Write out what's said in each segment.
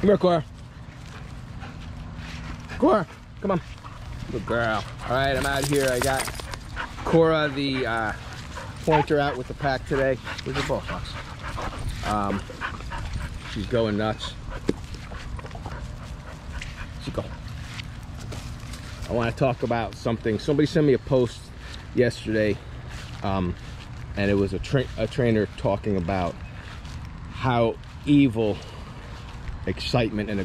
Come here, Cora. Cora, come on. Good girl. All right, I'm out here. I got Cora, the pointer, out with the pack today. Where's your ball, Fox? She's going nuts. She go. I want to talk about something. Somebody sent me a post yesterday, and it was a trainer talking about how evil excitement and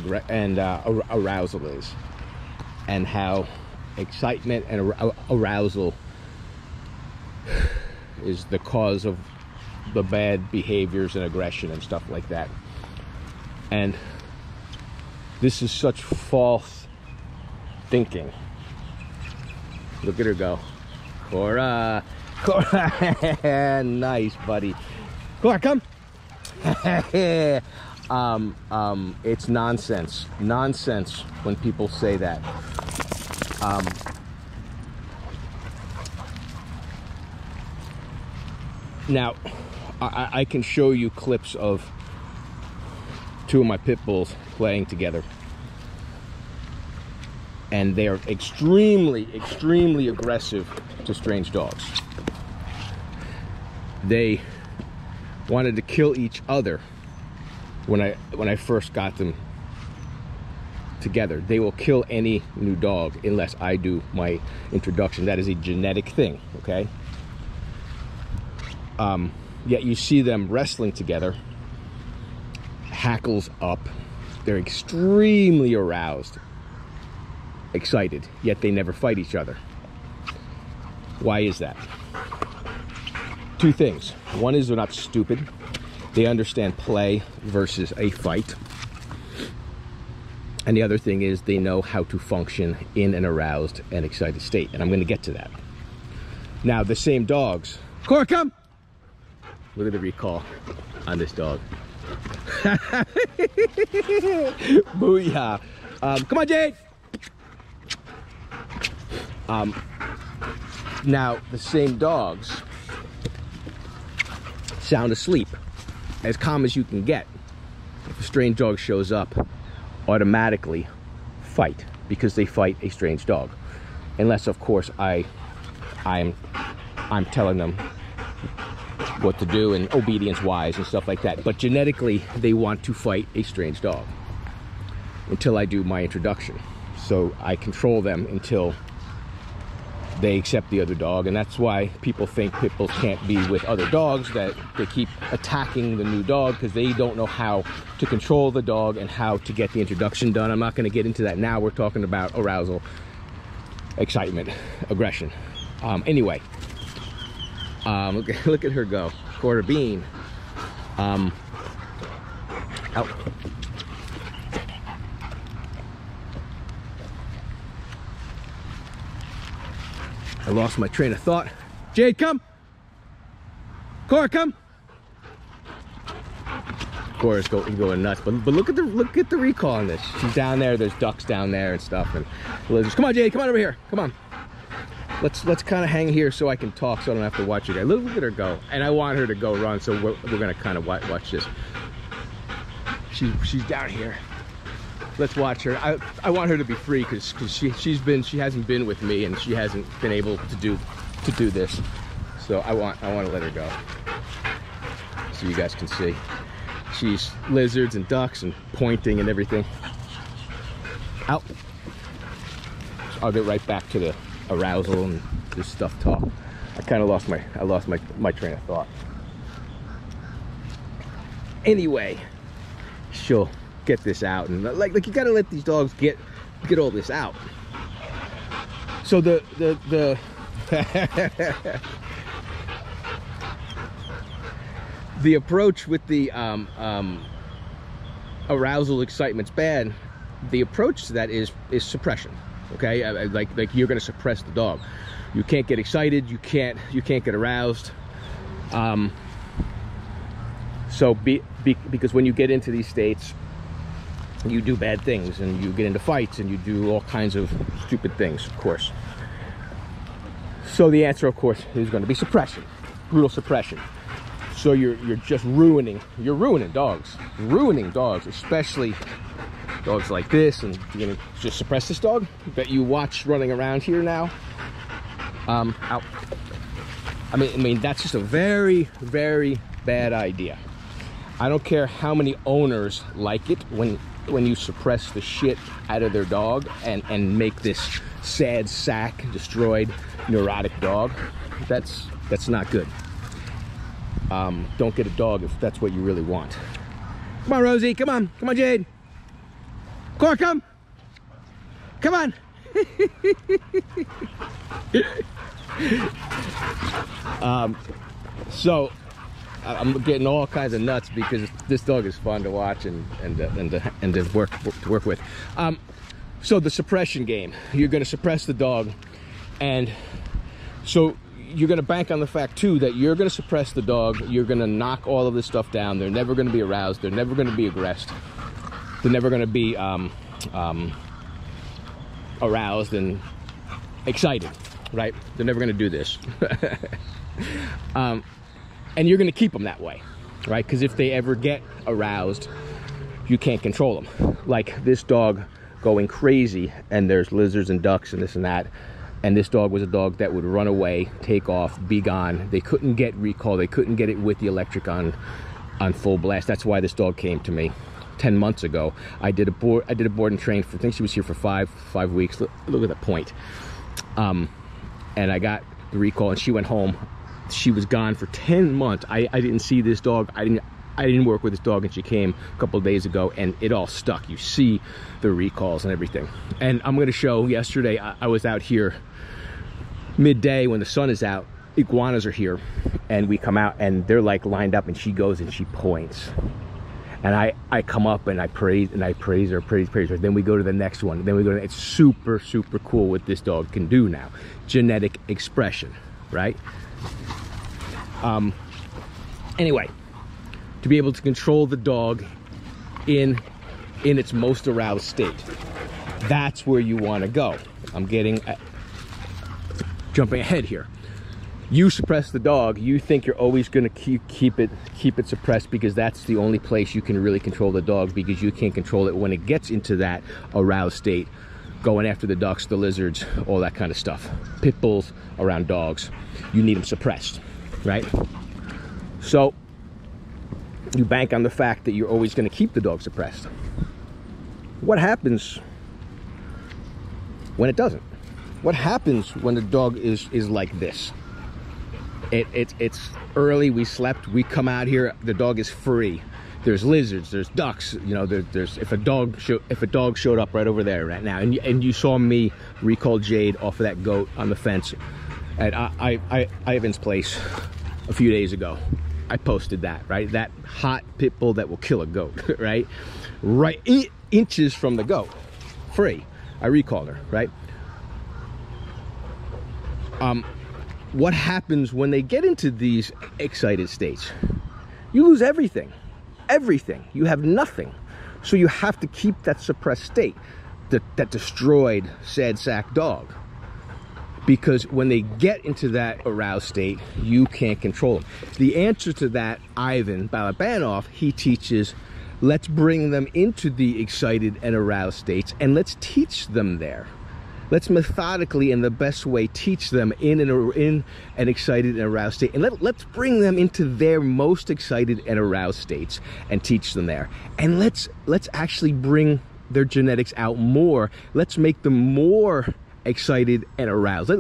arousal is, and how excitement and arousal is the cause of the bad behaviors and aggression and stuff like that. And this is such false thinking. Look at her go. Cora. Cora. Nice, buddy. Cora, come. It's nonsense. Nonsense when people say that. Now, I can show you clips of two of my pit bulls playing together, and they are extremely, extremely aggressive to strange dogs. They wanted to kill each other when I first got them together. They will kill any new dog unless I do my introduction. That is a genetic thing, okay? Yet you see them wrestling together, hackles up. They're extremely aroused, excited, yet they never fight each other. Why is that? Two things. One is they're not stupid. They understand play versus a fight. And the other thing is they know how to function in an aroused and excited state. And I'm going to get to that. Now, the same dogs. Cora, come! Look at the recall on this dog. Booyah. Come on, Jade! Now, the same dogs, sound asleep, as calm as you can get. If a strange dog shows up, automatically fight, because they fight a strange dog. Unless, of course, I'm telling them what to do and obedience wise and stuff like that. But genetically, they want to fight a strange dog until I do my introduction. So I control them until they accept the other dog. And that's why people think pit bulls can't be with other dogs, that they keep attacking the new dog because they don't know how to control the dog and how to get the introduction done. I'm not going to get into that now. We're talking about arousal, excitement, aggression. Anyway, look at her go. Quarter bean. Out. I lost my train of thought. Jade, come. Cora, come. Cora's going nuts, but look at the recall on this. She's down there. There's ducks down there and stuff, and lizards. Come on, Jade. Come on over here. Come on. Let's kind of hang here so I can talk, so I don't have to watch you guys. Look at her go, and I want her to go run, so we're gonna kind of watch this. She's down here. Let's watch her. I want her to be free because she hasn't been with me and she hasn't been able to do this. So I want to let her go so you guys can see. She's lizards and ducks and pointing and everything. Out. I'll get right back to the arousal and this stuff talk. I kind of lost my train of thought. Anyway, she'll get this out, and like you gotta let these dogs get all this out. So the the approach with the arousal, excitement's bad. The approach to that is suppression. Okay, like you're gonna suppress the dog. You can't get excited. You can't get aroused. Because when you get into these states, you do bad things and you get into fights and you do all kinds of stupid things, of course. So the answer, of course, is going to be suppression, brutal suppression. So you're just ruining dogs, especially dogs like this, and you're gonna just suppress this dog that you watch running around here now. Out. I mean, that's just a very, very bad idea. I don't care how many owners like it when you suppress the shit out of their dog and make this sad sack, destroyed, neurotic dog. That's not good. Don't get a dog if that's what you really want. Come on, Rosie. Come on. Come on, Jade. Cor, come. Come on. So I'm getting all kinds of nuts because this dog is fun to watch and to work with. So the suppression game, you're going to suppress the dog, and so you're going to bank on the fact too that you're going to suppress the dog. You're going to knock all of this stuff down. They're never going to be aroused. They're never going to be aggressed. They're never going to be aroused and excited, right? They're never going to do this. And you're going to keep them that way, right? Because if they ever get aroused, you can't control them. Like this dog going crazy, and there's lizards and ducks and this and that, and this dog was a dog that would run away, take off, be gone. They couldn't get recall. They couldn't get it with the electric on full blast. That's why this dog came to me 10 months ago. I did a board and train for, I think she was here for five weeks. Look at the point. And I got the recall, and she went home. She was gone for 10 months. I didn't see this dog. I didn't work with this dog, and she came a couple of days ago, and it all stuck. You see the recalls and everything. And I'm going to show, yesterday I was out here midday when the sun is out. Iguanas are here, and we come out, and they're like lined up, and she goes and she points. And I come up and I praise her. Then we go to the next one. Then we go to, it's super, super cool what this dog can do now. Genetic expression, right? Anyway, to be able to control the dog in its most aroused state, that's where you want to go. I'm jumping ahead here. You suppress the dog, you think you're always going to keep it suppressed, because that's the only place you can really control the dog, because you can't control it when it gets into that aroused state, going after the ducks, the lizards, all that kind of stuff. Pit bulls around dogs, you need them suppressed, right? So you bank on the fact that you're always going to keep the dog suppressed. What happens when it doesn't? What happens when the dog is like this? It's early, we slept, we come out here, the dog is free. There's lizards, there's ducks, you know, there's if a dog showed up right over there right now, and you saw me recall Jade off of that goat on the fence at Ivan's place a few days ago. I posted that, right? That hot pit bull that will kill a goat, right? Right inches from the goat, free. I recalled her, right? What happens when they get into these excited states? You lose everything. Everything. You have nothing. So you have to keep that suppressed state, that destroyed, sad sack dog. Because when they get into that aroused state, you can't control them. The answer to that, Ivan Balabanov, he teaches, let's bring them into the excited and aroused states, and let's teach them there. Let's methodically, in the best way, teach them in an excited and aroused state. And let's bring them into their most excited and aroused states and teach them there. And let's actually bring their genetics out more. Let's make them more excited and aroused.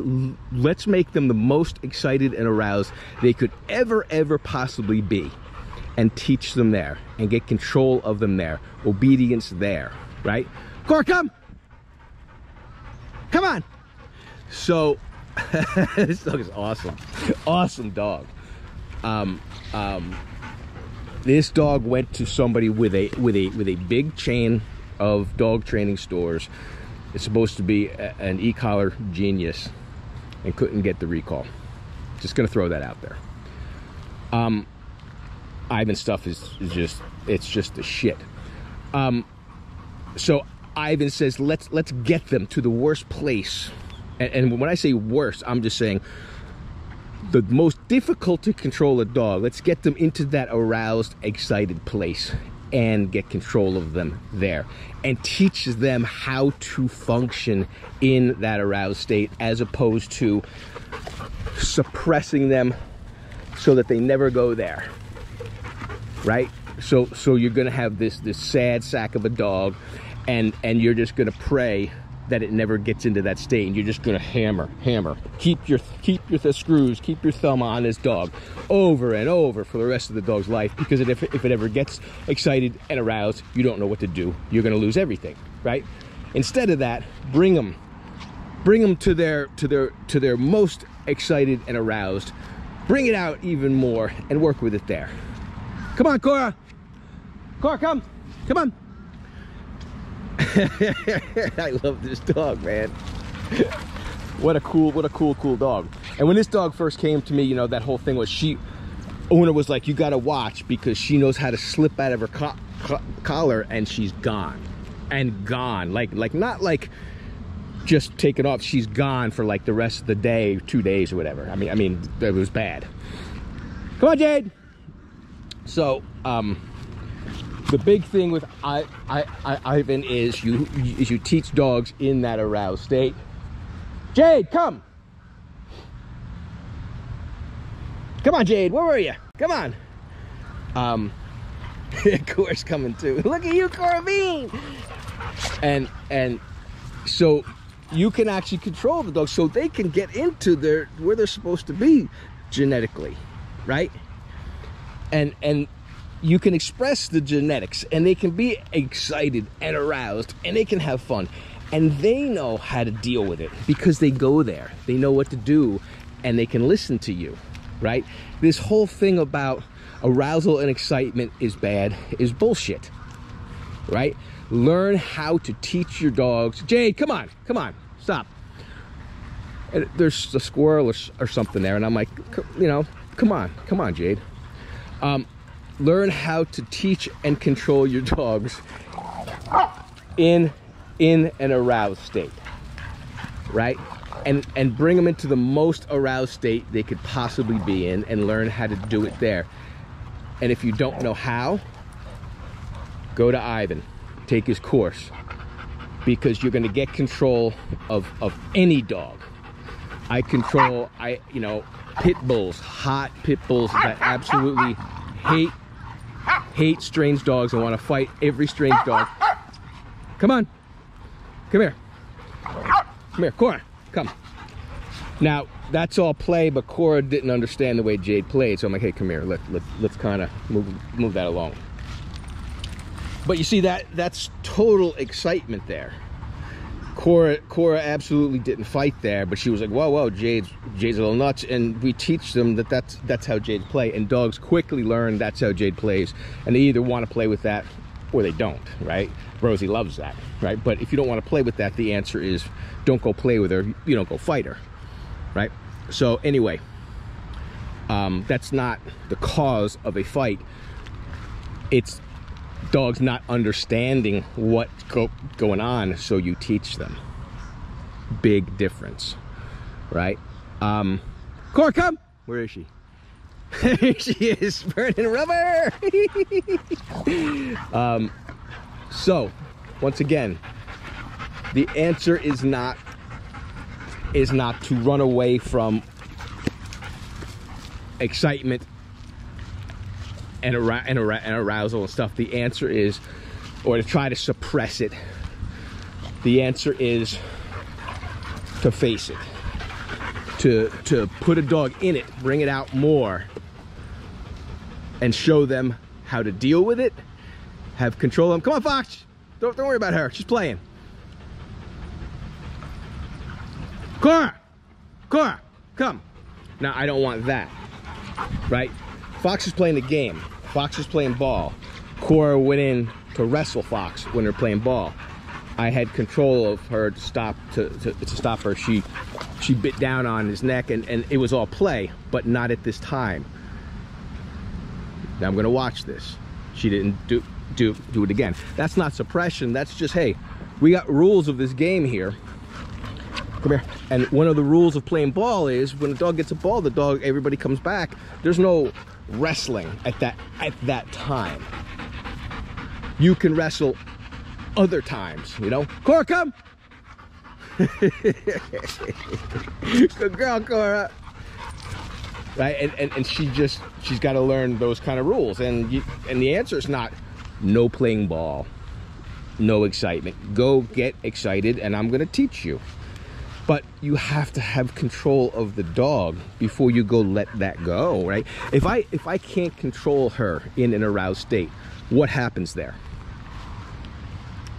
Let's make them the most excited and aroused they could ever possibly be. And teach them there. And get control of them there. Obedience there. Right? Cor, come! Come on. So this dog is awesome. Awesome dog. This dog went to somebody with a big chain of dog training stores. It's supposed to be an e-collar genius, and couldn't get the recall. Just gonna throw that out there. Ivan's stuff is just, it's just the shit. So Ivan says, let's get them to the worst place. And when I say worst, I'm just saying the most difficult to control a dog. Let's get them into that aroused, excited place. and get control of them there, and teaches them how to function in that aroused state, as opposed to suppressing them so that they never go there, right? So you're gonna have this sad sack of a dog, and you're just gonna pray that it never gets into that state, and you're just gonna hammer. Keep your screws, keep your thumb on this dog over and over for the rest of the dog's life, because if it ever gets excited and aroused, you don't know what to do. You're gonna lose everything, right? Instead of that, bring them to their most excited and aroused. Bring it out even more and work with it there. Come on, Cora. Cora, come on. I love this dog, man. What a cool dog. And when this dog first came to me, you know, that whole thing was, owner was like, you gotta watch, because she knows how to slip out of her collar, and she's gone. Like not like just taken off, she's gone for like the rest of the day, 2 days or whatever. I mean it was bad. Come on, Jade. So the big thing with Ivan is you teach dogs in that aroused state. Jade, come on, Jade, where were you? Come on. Cora's coming too. Look at you, Cora Bean. And so you can actually control the dog so they can get into where they're supposed to be genetically, right? And you can express the genetics, and they can be excited and aroused, and they can have fun, and they know how to deal with it because they go there. They know what to do, and they can listen to you, right? This whole thing about arousal and excitement is bad is bullshit, right? Learn how to teach your dogs. Jade, come on, stop. And there's a squirrel or something there, and I'm like, you know, come on, Jade. Learn how to teach and control your dogs in an aroused state, right? And bring them into the most aroused state they could possibly be in, and learn how to do it there. And if you don't know how, go to Ivan, take his course, because you're gonna get control of any dog. You know, pit bulls, hot pit bulls that absolutely hate strange dogs and want to fight every strange dog. Come here, Cora, come. Now that's all play, but Cora didn't understand the way Jade played, so I'm like, hey, come here, let's kind of move that along. But you see, that's total excitement there. Cora absolutely didn't fight there, but she was like, whoa, Jade's a little nuts, and we teach them that's how Jade play, and dogs quickly learn that's how Jade plays, and they either want to play with that or they don't, right? Rosie loves that, right? But if you don't want to play with that, the answer is don't go play with her, you don't go fight her, right? So anyway, that's not the cause of a fight. It's dogs not understanding what's going on, so you teach them. Big difference, right? Cora, come. Where is she? Here she is, burning rubber. So once again, the answer is not to run away from excitement and arousal and stuff. The answer is, or to try to suppress it, the answer is to face it, to put a dog in it, bring it out more, and show them how to deal with it, have control of them. Come on, Fox, don't worry about her, she's playing. Cora, come. Now I don't want that, right? Fox is playing the game. Fox is playing ball. Cora went in to wrestle Fox when they're playing ball. I had control of her to stop her. She bit down on his neck, and it was all play, but not at this time. Now I'm gonna watch this. She didn't do it again. That's not suppression. That's just, hey, we got rules of this game here. Come here. And one of the rules of playing ball is when a dog gets a ball, everybody comes back. There's no wrestling at that time. You can wrestle other times, you know. Cora, come. Good girl, Cora. Right, and she's got to learn those kind of rules, and the answer is not no playing ball, no excitement. Go get excited, and I'm going to teach you. But you have to have control of the dog before you go let that go, right? If I can't control her in an aroused state, what happens there?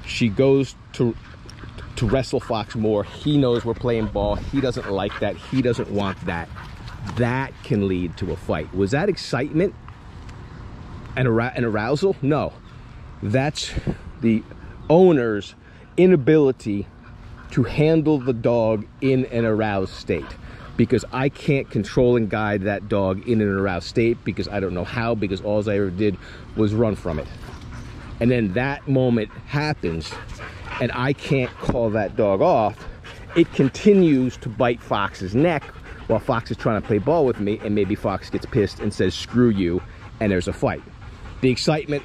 She goes to wrestle Fox more. He knows we're playing ball. He doesn't like that. He doesn't want that. That can lead to a fight. Was that excitement and an arousal? No. That's the owner's inability to handle the dog in an aroused state, because I can't control and guide that dog in an aroused state because I don't know how, because all I ever did was run from it. And then that moment happens and I can't call that dog off. It continues to bite Fox's neck while Fox is trying to play ball with me, and maybe Fox gets pissed and says screw you, and there's a fight. The excitement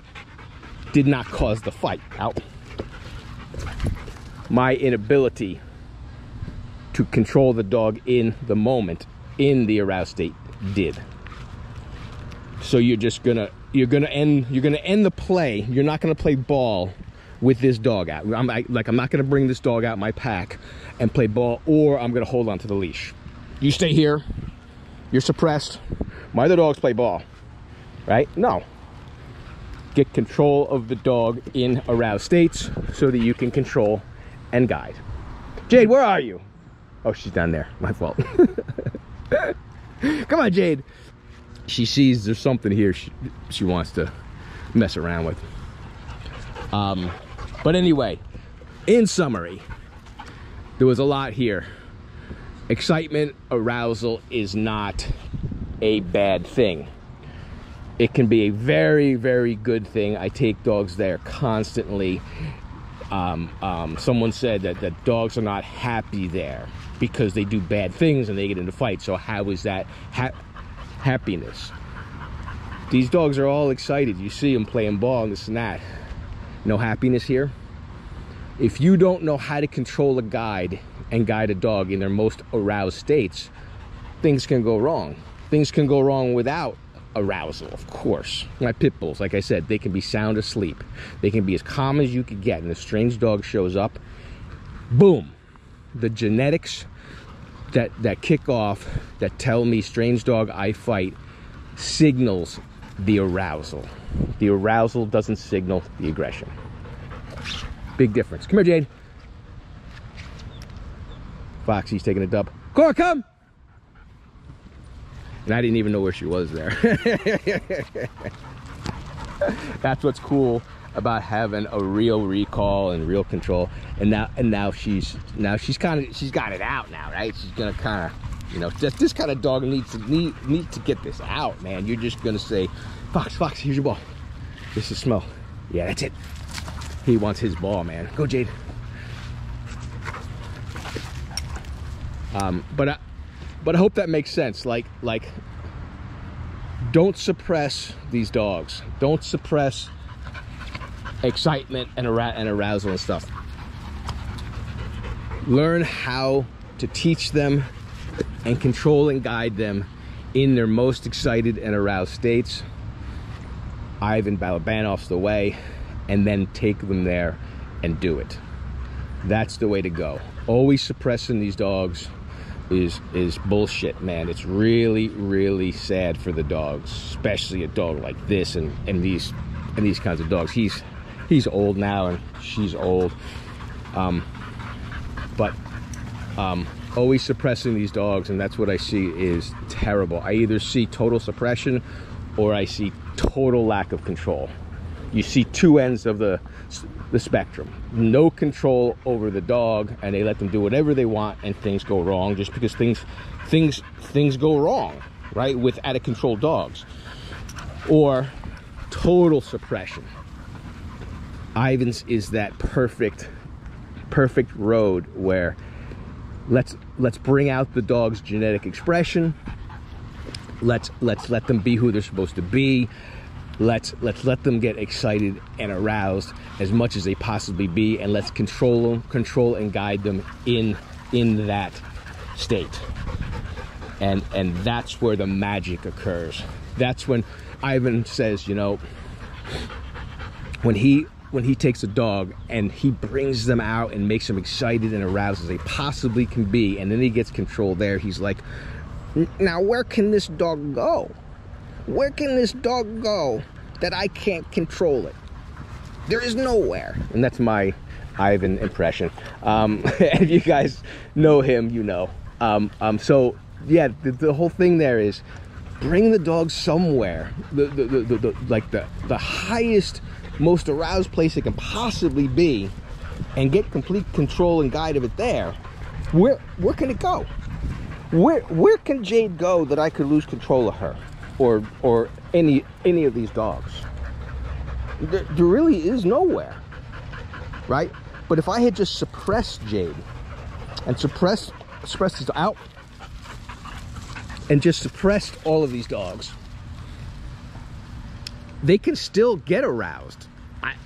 did not cause the fight. Out. My inability to control the dog in the moment, in the aroused state, did. So you're gonna end the play. You're not gonna play ball with this dog out. I'm not gonna bring this dog out my pack and play ball, or I'm gonna hold on to the leash. You stay here. You're suppressed. My other dogs play ball, right? No. Get control of the dog in aroused states so that you can control and guide. Jade, where are you? Oh, she's down there. My fault. Come on, Jade. She sees there's something here she wants to mess around with. But anyway, in summary, there was a lot here. Excitement, arousal is not a bad thing. It can be a very, very good thing. I take dogs there constantly. Someone said that dogs are not happy there because they do bad things and they get into fights. So how is that happiness? These dogs are all excited. You see them playing ball and this and that. No happiness here. If you don't know how to control a guide and guide a dog in their most aroused states, things can go wrong. Things can go wrong without arousal, of course. My pit bulls, like I said, they can be sound asleep. They can be as calm as you could get, and a strange dog shows up, boom. The genetics that kick off, that tell me strange dog, I fight, signals the arousal. The arousal doesn't signal the aggression. Big difference. Come here, Jade. Foxy's taking a dub. Cora, come! And I didn't even know where she was there. That's what's cool about having a real recall and real control. And now she's got it out now, right? She's gonna kind of, you know, this kind of dog needs to get this out, man. You're just gonna say, Fox, here's your ball. This is smell. Yeah, that's it. He wants his ball, man. Go, Jade. But I hope that makes sense. Like, don't suppress these dogs. Don't suppress excitement and arousal and stuff. Learn how to teach them and control and guide them in their most excited and aroused states. Ivan Balabanov's the way, and then take them there and do it. That's the way to go. Always suppressing these dogs is bullshit, man. It's really, really sad for the dogs, especially a dog like this and these kinds of dogs. He's old now and she's old, but always suppressing these dogs, and that's what I see is terrible. I either see total suppression or I see total lack of control. You see two ends of the spectrum. No control over the dog, and they let them do whatever they want, and things go wrong just because things go wrong, right, with out of control dogs. Or total suppression. Ivan's is that perfect road where let's bring out the dog's genetic expression. Let's let them be who they're supposed to be. let's let them get excited and aroused as much as they possibly be, and let's control and guide them in that state. And that's where the magic occurs. That's when Ivan says, you know, when he takes a dog and he brings them out and makes them excited and aroused as they possibly can be, and then he gets control there, he's like, now where can this dog go? Where can this dog go that I can't control it? There is nowhere. And that's my Ivan impression. If you guys know him, you know. So yeah, the whole thing there is bring the dog somewhere, the highest, most aroused place it can possibly be, and get complete control and guide of it there. Where can it go? Where can Jade go that I could lose control of her, or any of these dogs? There really is nowhere, right? But if I had just suppressed Jade and suppressed these out, and just suppressed all of these dogs, they can still get aroused.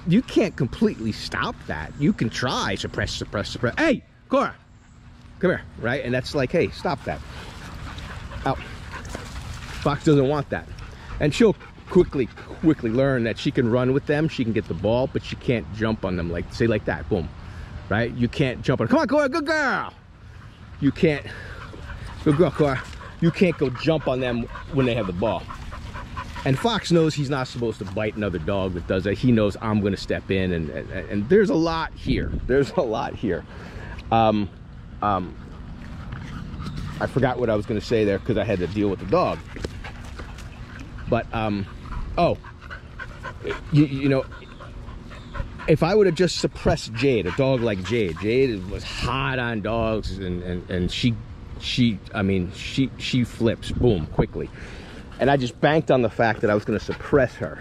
You can't completely stop that. You can try, suppress. Hey, Cora, come here, right? And that's like, hey, stop that. Out. Fox doesn't want that. And she'll quickly learn that she can run with them, she can get the ball, but she can't jump on them, like, say like that, boom, right? You can't jump on, come on, Cora, good girl. You can't, good girl, Cora. You can't go jump on them when they have the ball. And Fox knows he's not supposed to bite another dog that does that. He knows I'm going to step in, and there's a lot here. There's a lot here. I forgot what I was going to say there because I had to deal with the dog. But oh, you know, if I would have just suppressed Jade, a dog like Jade was hot on dogs, and she flips, boom, quickly. And I just banked on the fact that I was going to suppress her.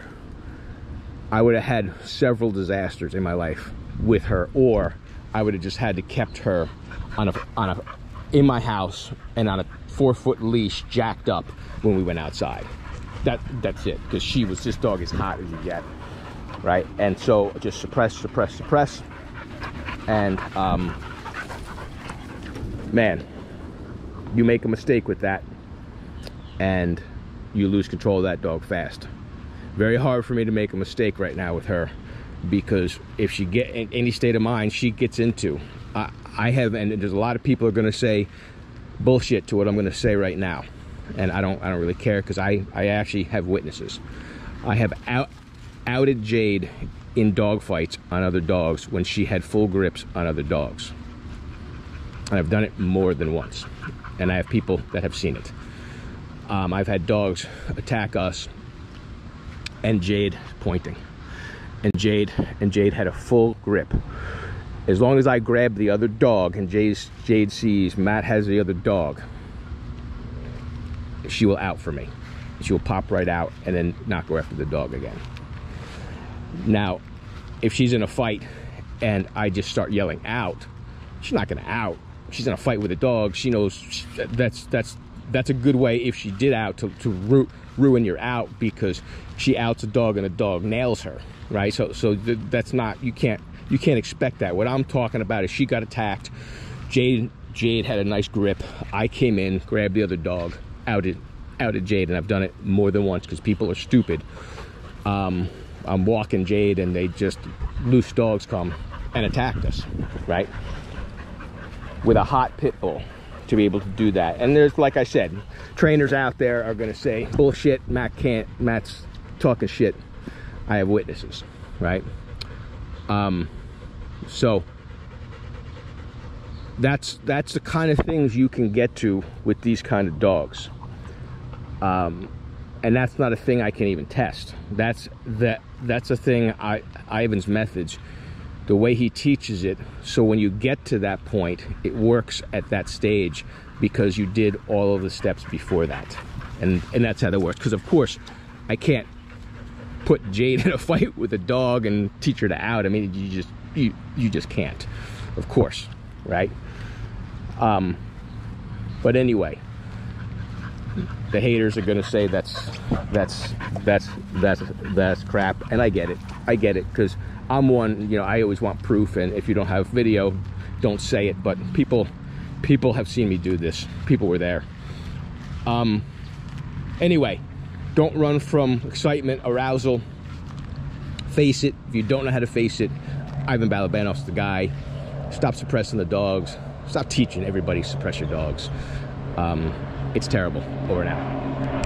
I would have had several disasters in my life with her, or I would have just had to kept her in my house and on a 4-foot leash, jacked up when we went outside. That's it, because this dog is hot as you get, right? And so just suppress, and man, you make a mistake with that, and you lose control of that dog fast. Very hard for me to make a mistake right now with her, because if she get in any state of mind she gets into, I have, and there's a lot of people are going to say bullshit to what I'm going to say right now, and I don't really care, because I actually have witnesses. I have outed Jade in dog fights on other dogs when she had full grips on other dogs, and I've done it more than once, and I have people that have seen it. I've had dogs attack us and Jade pointing, and Jade had a full grip. As long as I grab the other dog and Jade sees Matt has the other dog, she will out for me. She will pop right out and then not go after the dog again. Now, if she's in a fight and I just start yelling out, she's not gonna out. She's in a fight with a dog. She knows that's a good way, if she did out, to ruin your out, because she outs a dog and a dog nails her, right? So that's not, you can't expect that. What I'm talking about is she got attacked. Jade had a nice grip. I came in, grabbed the other dog, outed Jade, and I've done it more than once because people are stupid. I'm walking Jade and they just, loose dogs come and attacked us, right? With a hot pit bull, to be able to do that. And there's, like I said, trainers out there are going to say bullshit, Matt's talking shit. I have witnesses, right? So that's the kind of things you can get to with these kind of dogs, and that's not a thing I can even test. That's a thing Ivan's methods, the way he teaches it, so when you get to that point, it works at that stage because you did all of the steps before that, and that's how that works. Because of course I can't put Jade in a fight with a dog and teach her to out. I mean, you just can't, of course, right? But anyway, The haters are gonna say that's crap, and I get it. I get it, because I'm one, you know, I always want proof, and if you don't have video, don't say it. But people have seen me do this. People were there. Anyway, don't run from excitement, arousal. Face it. If you don't know how to face it, Ivan Balabanov's the guy. Stop suppressing the dogs. Stop teaching everybody to suppress your dogs. It's terrible. Over and out.